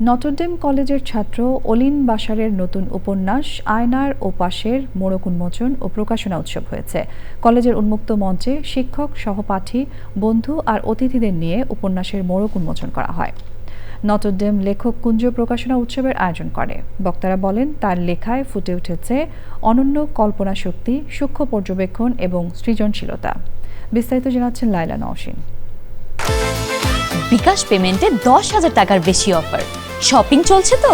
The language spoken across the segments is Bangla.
নটরডেম কলেজের ছাত্র অলিন বাশারের নতুন উপন্যাস আয়নার ওপাশের মোড়ক উন্মোচন ও প্রকাশনা উৎসব হয়েছে। কলেজের উন্মুক্ত মঞ্চে শিক্ষক, সহপাঠী, বন্ধু আর অতিথিদের নিয়ে উপন্যাসের মোড়ক উন্মোচন করা হয়। নটরডেম লেখক কুঞ্জ প্রকাশনা উৎসবের আয়োজন করে। বক্তারা বলেন, তার লেখায় ফুটে উঠেছে অনন্য কল্পনা শক্তি, সূক্ষ্ম পর্যবেক্ষণ এবং সৃজনশীলতা। বিস্তারিত জানাচ্ছেন লাইলা নওশিন। বিকাশ পেমেন্টে 10,000 টাকার বেশি অফার। শপিং চলছে তো।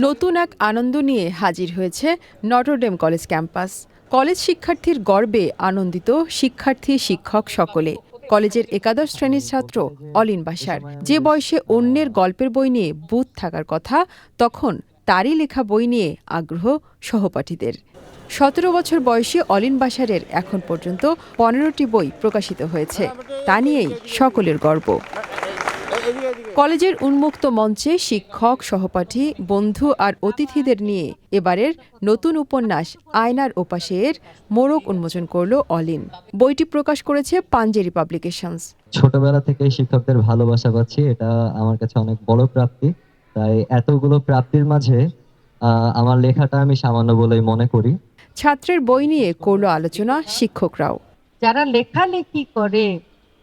নতুন এক আনন্দ নিয়ে হাজির হয়েছে নটরডেম কলেজ ক্যাম্পাস। কলেজ শিক্ষার্থীর গর্বে আনন্দিত শিক্ষার্থী, শিক্ষক সকলে। কলেজের একাদশ শ্রেণীর ছাত্র অলিন বাশার, যে বয়সে অন্যের গল্পের বই নিয়ে বুথ থাকার কথা, তখন তারই লেখা বই নিয়ে আগ্রহ সহপাঠীদের। 17 বছর বয়সী অলিন বাশারের এখন পর্যন্ত 15টি বই প্রকাশিত হয়েছে। তা নিয়েই সকলের গর্ব। কলেজের উন্মুক্ত মঞ্চে শিক্ষক, সহপাঠী, বন্ধু আর অতিথিদের নিয়ে এবারের নতুন উপন্যাস আয়নার ওপাশের মোড়ক উন্মোচন করল অলিন। বইটি প্রকাশ করেছে পাঞ্জেরি পাবলিকেশনস। ছোটবেলা থেকে শিক্ষকদের ভালোবাসা পাচ্ছি, এটা আমার কাছে অনেক বড় প্রাপ্তি। তাই এতগুলো প্রাপ্তির মাঝে আমার লেখাটা আমি সামান্য বলেই মনে করি। ছাত্রের বই নিয়ে করল আলোচনা শিক্ষকরাও। যারা লেখালেখি করে,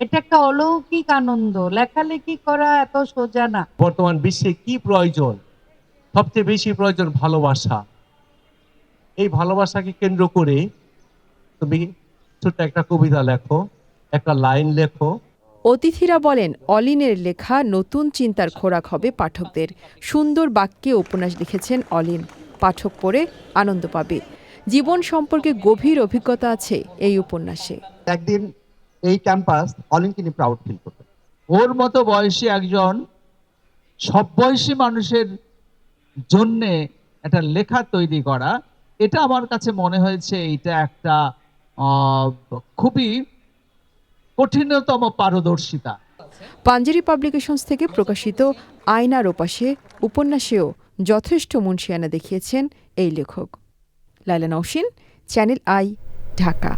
এটা একটা অলৌকিক আনন্দ। লেখালেখি করা এত সোজা না। বর্তমান বিশ্বে কি প্রয়োজন? সবচেয়ে বেশি প্রয়োজন ভালোবাসা। এই ভালোবাসাকে কেন্দ্র করে তুমি ছোট্ট একটা কবিতা লেখো, একটা লাইন লেখো। অতিথিরা বলেন, অলিনের লেখা নতুন চিন্তার খোরাক হবে পাঠকদের। সুন্দর বাক্যে উপন্যাস লিখেছেন অলিন। পাঠক পড়ে আনন্দ পাবে। জীবন সম্পর্কে গভীর অভিজ্ঞতা আছে এই উপন্যাসে। একদিন এই ক্যাম্পাস অলিনকে নিয়ে প্রাউড ফিল করবে। ওর মতো বয়সী একজন সব বয়সী মানুষের জন্যে একটা লেখা তৈরি করা, এটা আমার কাছে মনে হয়েছে এটা একটা খুবই কঠিনতম পারদর্শিতা। পাঞ্জেরি পাবলিকেশনস থেকে প্রকাশিত আয়নার ওপাশে উপন্যাসেও যথেষ্ট মুনশিয়ানা দেখিয়েছেন এই লেখক। লাইলা নওশিন, চ্যানেল আই, ঢাকা।